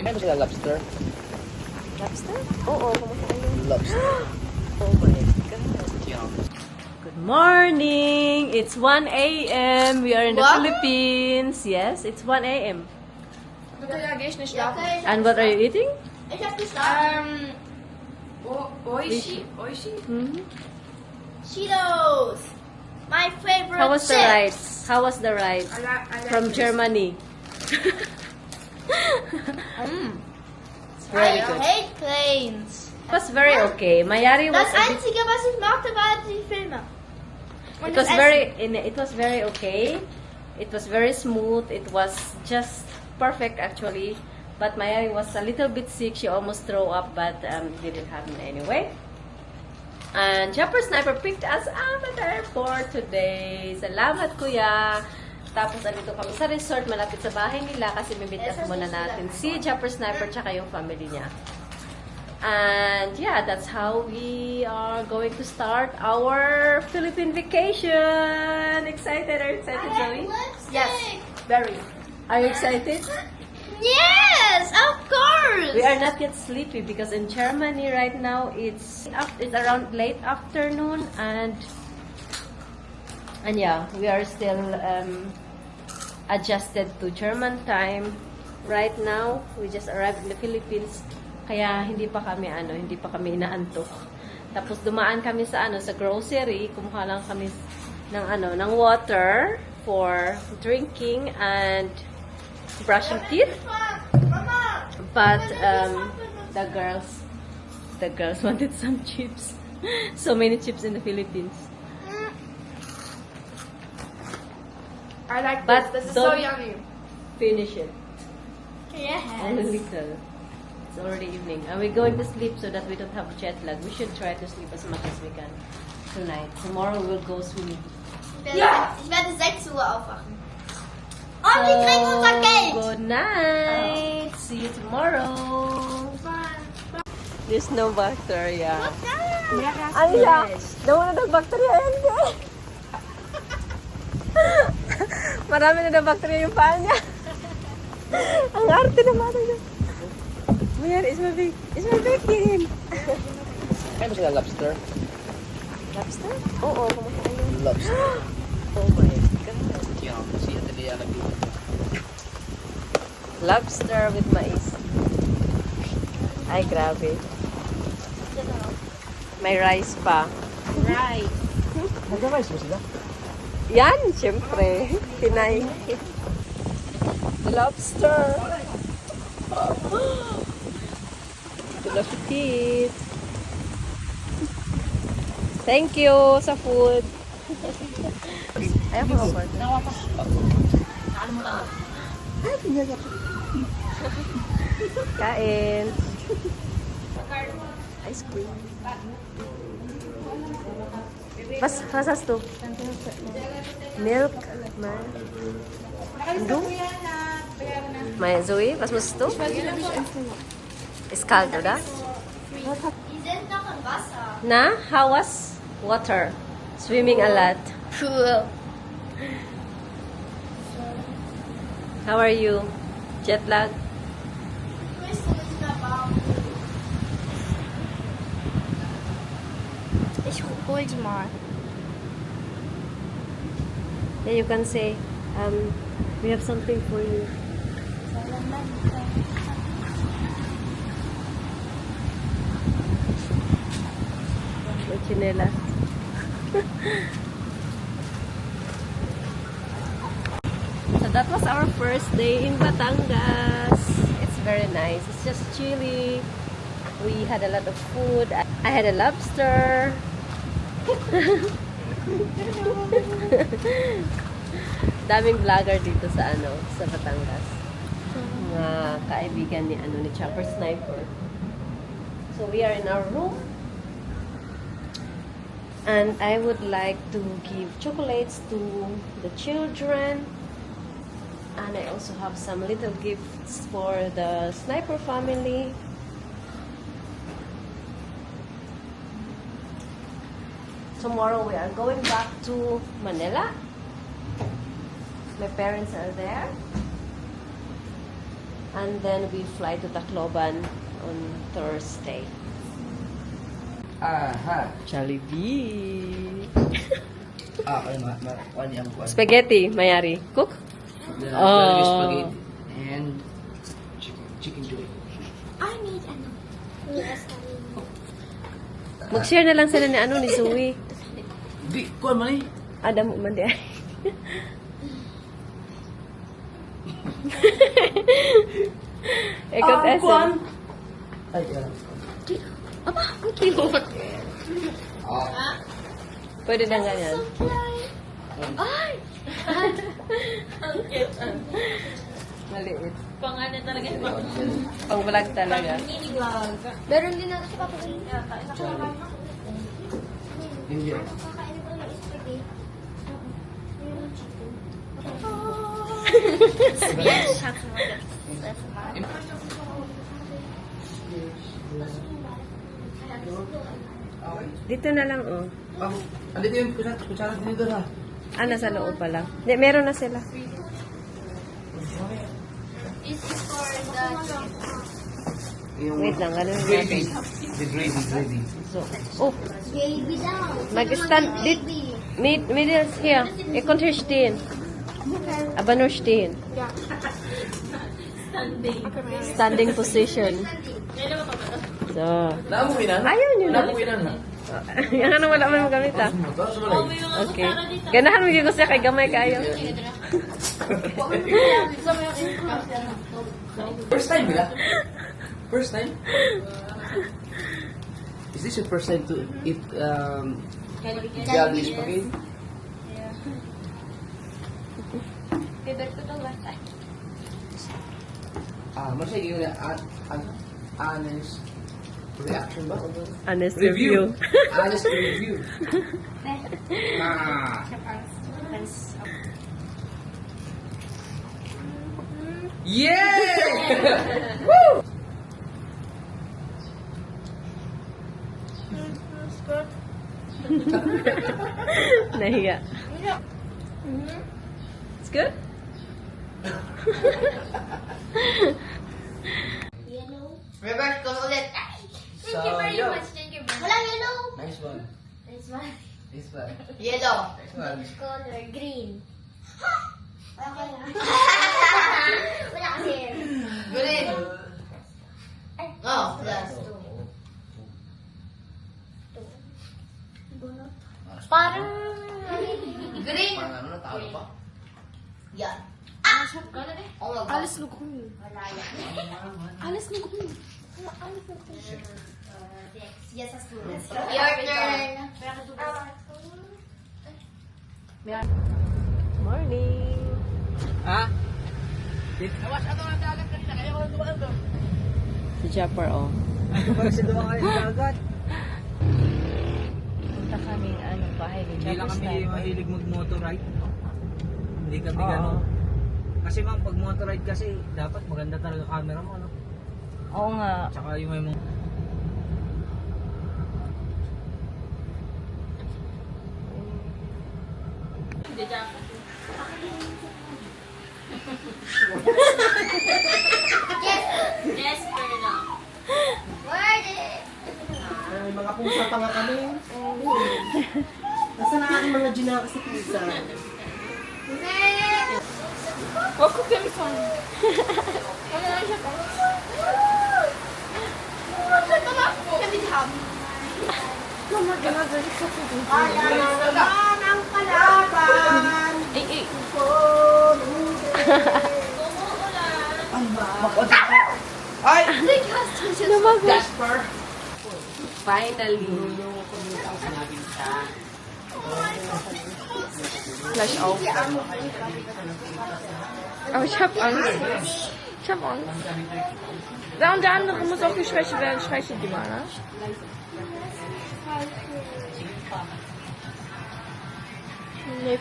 Meron sila lobster? Lobster? Oo, kumakain. Lobster. Oh my God. Good morning! It's 1 a.m. We are in the Philippines. Yes, it's 1 a.m. And what are you eating? Ich hab geschlafen. Oishi. Cheetos. My favorite How was the chips. ride? How was the ride I like from this. Germany? It's very I good. hate planes. It was very okay. Mayari was Das a bit, Einzige, was ich mochte, waren die Filme. Und it das was it was very okay. It was very smooth. It was just perfect actually. But Mayari was a little bit sick. She almost threw up, but didn't happen anyway. And Jumper Sniper picked us up at the airport today. Salamat, Kuya. Tapos, andito kami sa resort, malapit sa bahay nila kasi mimit up muna natin si Jumper Sniper tsaka yung family niya. And yeah, that's how we are going to start our Philippine vacation. Excited? Are you excited, Zoe? Yes, very. Are you excited? Yes, of course. We are not yet sleepy because in Germany right now it's around late afternoon and yeah, we are still adjusted to German time. Right now, we just arrived in the Philippines. Kaya hindi pa kami inaantok. Tapos dumaan kami sa sa grocery, kumuha lang kami ng water for drinking and brushing teeth. But the girls wanted some chips. So many chips in the Philippines. I like But this. This is so don't- yummy. Finish it. Yes. Only little. It's already evening. And we're going to sleep so that we don't have jet lag. We should try to sleep as much as we can tonight. Tomorrow we'll go swimming. Ich werde 6 Uhr aufwachen. Und wir kriegen unser Geld. Good night. See you tomorrow. There's no bacteria. Ano siya? Nawala ng bacteria. Hindi. Marami na bacteria yung paa niya. Ang arte na mata niya. Mayan, is my baking. Meron sila lobster? Lobster? Oo, kumakain. Lobster. Oh my God. Yum. Si Atelia nagluto. Lobster with mais. Ay, grabe. May rice pa. Right. Mag-rice mo sila? Yan, syempre. Pinay. Lobster. Ito petit. Thank you sa food. Ayaw ko order. Kain. Ice cream. Was hast du? Milk. Du? Meine Zoe, was musst du? Ist kalt, oder? Die sind noch im Wasser. Na, how was water? Swimming a lot. Cool. How are you? Jet lag? Ich wüsste nicht mehr warum. Ich hol die mal. Then you can say, we have something for you. Chinela. So that was our first day in Batangas. It's very nice. It's just chilly. We had a lot of food. I had a lobster. Daming vlogger dito sa sa Batangas. Mga kaibigan ni Chopper Sniper. So we are in our room. And I would like to give chocolates to the children. And I also have some little gifts for the Sniper family. Tomorrow we are going back to Manila. My parents are there. And then we fly to Tacloban on Thursday. Aha. Jollibee. Ano yung kuwan? Spaghetti, Mayari. Cook? Jollibee spaghetti. And chicken joy. I need ano. Yes, Mag-share na lang sila ni Zoe. Di, kuwan man eh. Adam, mandi ay. Ikot SM. Ay, yan. Aba, ang cute. Pwede na ganyan. Ay! Maliit. Pang-ano talaga. Pang vlog talaga. Meron din natin sa papagalin. Hindi. Kakain ko ng spaghetti. Meron chicken. Yes, shucks. That's mine. Dito na lang, oh. Andito yung kutsara din doon ha. Ah, nasa loob pa lang. Hindi, meron na sila. This is for the Yung Wait lang, ganun gravy. natin. The gravy. So, oh, baby daw. mag-stand dit. Middle here. Ikon hier stehen. Aber nur stehen. Standing position. So. Naamuwi na? Ayaw nyo na. Naamuwi na na. Yan ano, wala man magamit ah. Okay. Ganahan mo yung gusto kay gamay kayo. First time ba? First time? Is this your first time to eat Jollibee spaghetti? Masaya yung honest reaction ba? Honest review. Honest review. Yeah! Woo! Nahiya. It's good? Yellow. Reverse ko ulit. Thank you very much. Thank you very much. Walang yellow. Nice one. This one. This one. Yellow. This one. Which color? Green. Wala ka lang. Wala kasi. Green. Oh, yes. Parang... Green. Parang ano na talo pa? Yan. Oh my God. Alis na green. Wala yan. Alis na green. Alis na green. Yes, as soon. Your turn. Morning. Ha? Si Japper, oh. Parang si Duwang ay dagat. Punta kami, bahay ni Hindi lang kami mahilig mag-motorride. Hindi kami Oo. gano'n. Kasi ma'am, pag motorride kasi, dapat maganda talaga camera mo, no? Oo nga. Tsaka yung may mga... Yes, Perla. Word it. May mga pusa pa nga kami. Nasaan na aking mga ginaka sa pusa? Next. Oh, cook them some. Ano lang siya pa? Can we have? Kaya naman ang kalaban. Eh. Ay! Jasper. Finally. Flash off. Aber ich hab Angst. Ich hab Angst. Da und der andere muss auch geschwächt werden. Schwäche die mal, ne? Nee,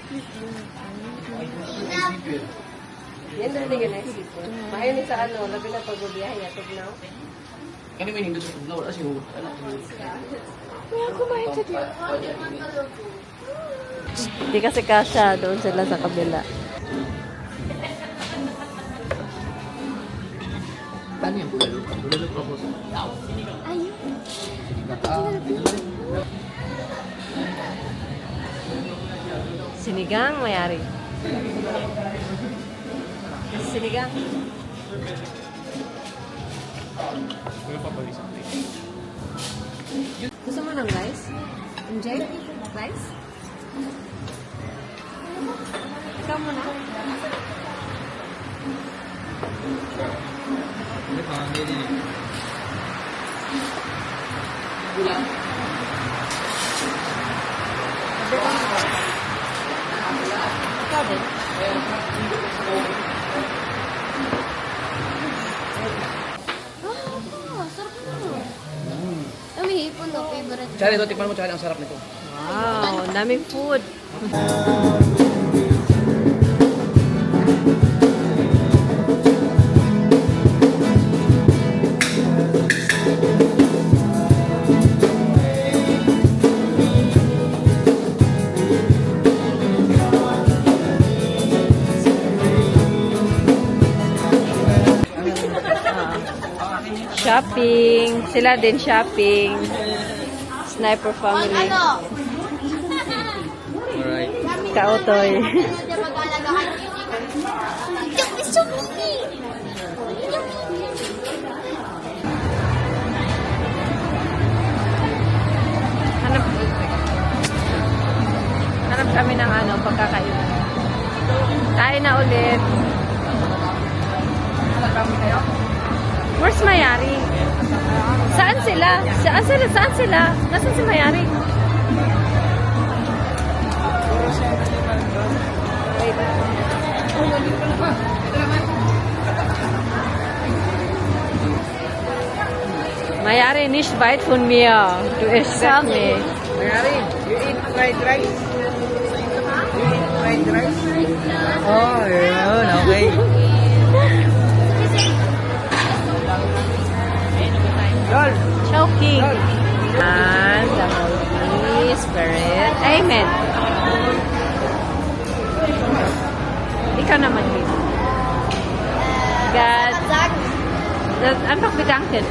Yan na rin next week. Mahayon ni sa ano, labi na pagbubiyahe niya, tugnaw. Kani may hindi sa tugnaw wala siguro. Kaya kumain sa diyan. Hindi kasi kasha, doon sila sa kabila. Paano yung bulalo? Bulalo pa po. Sinigang, mayari. Sinigang. Gusto mo ng rice? Enjoy? Rice? Ikaw muna. Ikaw din. Sarap na. Ang hipon no, favorite. Tsaka ito, tikman mo tsaka ang sarap nito. Wow, ang daming food. Shopping. Sila din shopping. Sniper family. Ano? Alright. Kautoy. Hindi mag-alaga kay Gigi. It's so mean. Hanap, hanap kami ng ano, pagkakainan. Kain na ulit. Where's Mayari? Saan sila? Saan sila? Saan sila? Nasaan si Mayari? Wait. Mayari, nicht weit von mir. Du erschreckt mich. Mayari, you eat fried rice? You eat fried rice? Oh, yun. Okay. Yol! Choking. And the Holy Spirit. Amen. Ikaw naman, Lynn. God, Zach, einfach bedanken.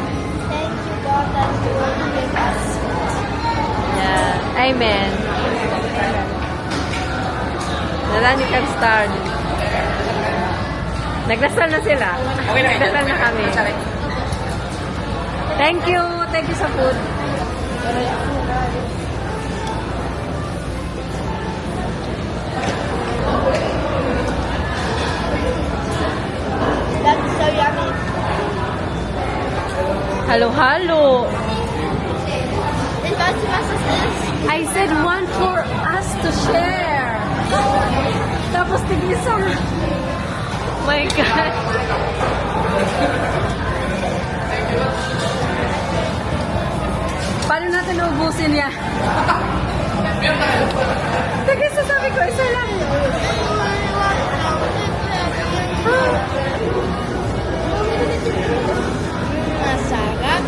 thank you God that you will give us. Yeah. Amen. And then you can start. Nagdasal na sila. Nagdasal na kami. Thank you. Thank you sa food. That's so yummy. Halo-halo. And what's this? I said one for us to share. Tapos tig-isang. My God. Paano natin naubusin yan? Tig-isa sabi ko, isa lang. Masarap.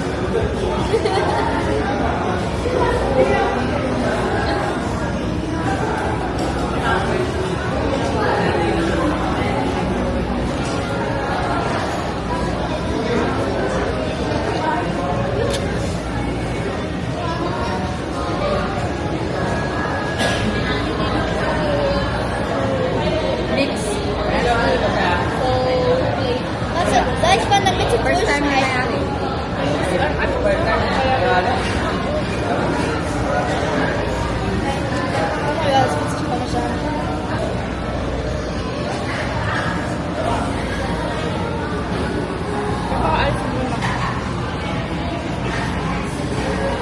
Mix. Guys, paano mit First time na yan.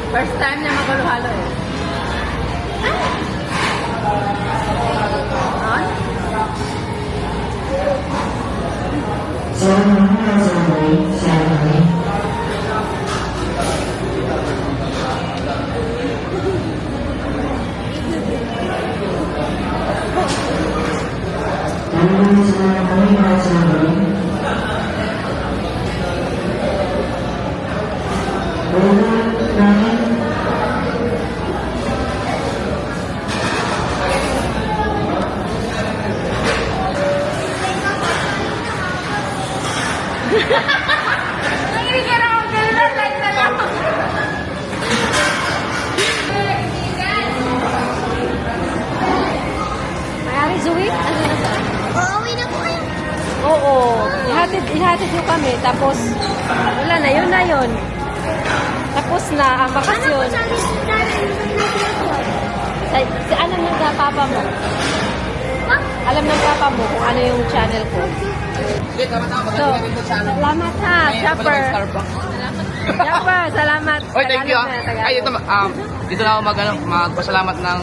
First time na magalo-halo eh. Thank you. Nanginig ako, gano'n like na lang. Mayari, Zoe? Ano na ba? Uuwi na po kayo. Oo. Ihatid yung kami. Tapos, wala na. Yun na yun. Tapos na ang bakasyon. Alam ng papa mo. Alam ng papa mo kung ano yung channel ko. Sige, tama-tama. So, Magandang ito sa ano. salamat ha, Shopper. Shopper, salamat. Oy, thank you. Tagalog na, Tagalog. Ay, ito, dito na ako magpasalamat ng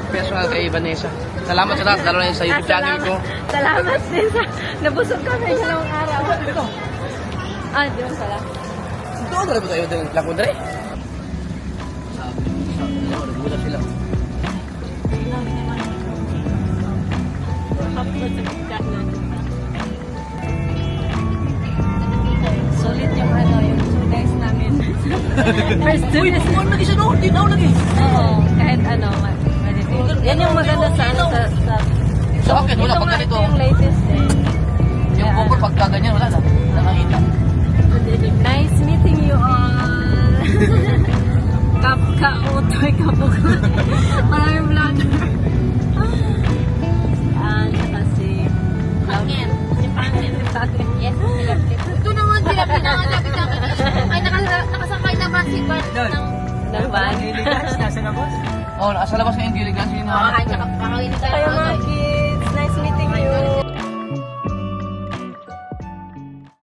personal kay Vanessa. Salamat sa lahat, lalo na sa YouTube channel ko. Salamat din sa nabusog kami dalawang araw. Ah, di ba pala? Ito, dala ba tayo ng lakon dali? Nagula sila. Sulit yung ano, yung 2 days namin. First 2 days. Ano lagi siya noon? Di na lagi. Oo, kahit ano, meditate. Yan yung maganda sa ano, sa Sa akin, wala ito pag nga, ganito. ito yung latest eh. Yung Kaya, cover pagka ganyan, wala na. Nakakita. Nice meeting you all. Ka-utoy, kabukla. Maraming vlogger. Tsaka si Pangin. Si Pangin. Yes, ito naman sila pinangalapit namin. Ay, nakasakay na ba si Bart ng... Ng van. Guys, nasa labas. Oh, nasa labas na yung giligan. Sino Ay, kakawin tayo.